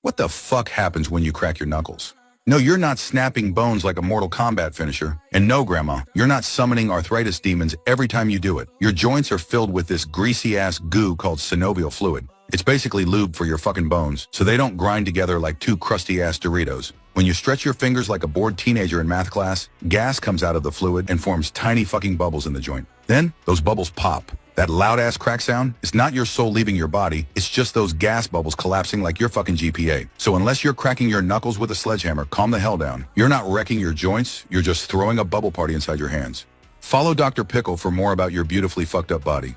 What the fuck happens when you crack your knuckles? No, you're not snapping bones like a Mortal Kombat finisher. And no, Grandma, you're not summoning arthritis demons every time you do it. Your joints are filled with this greasy-ass goo called synovial fluid. It's basically lube for your fucking bones, so they don't grind together like two crusty-ass Doritos. When you stretch your fingers like a bored teenager in math class, gas comes out of the fluid and forms tiny fucking bubbles in the joint. Then, those bubbles pop. That loud-ass crack sound is not your soul leaving your body, it's just those gas bubbles collapsing like your fucking GPA. So unless you're cracking your knuckles with a sledgehammer, calm the hell down. You're not wrecking your joints, you're just throwing a bubble party inside your hands. Follow Dr. Pickle for more about your beautifully fucked up body.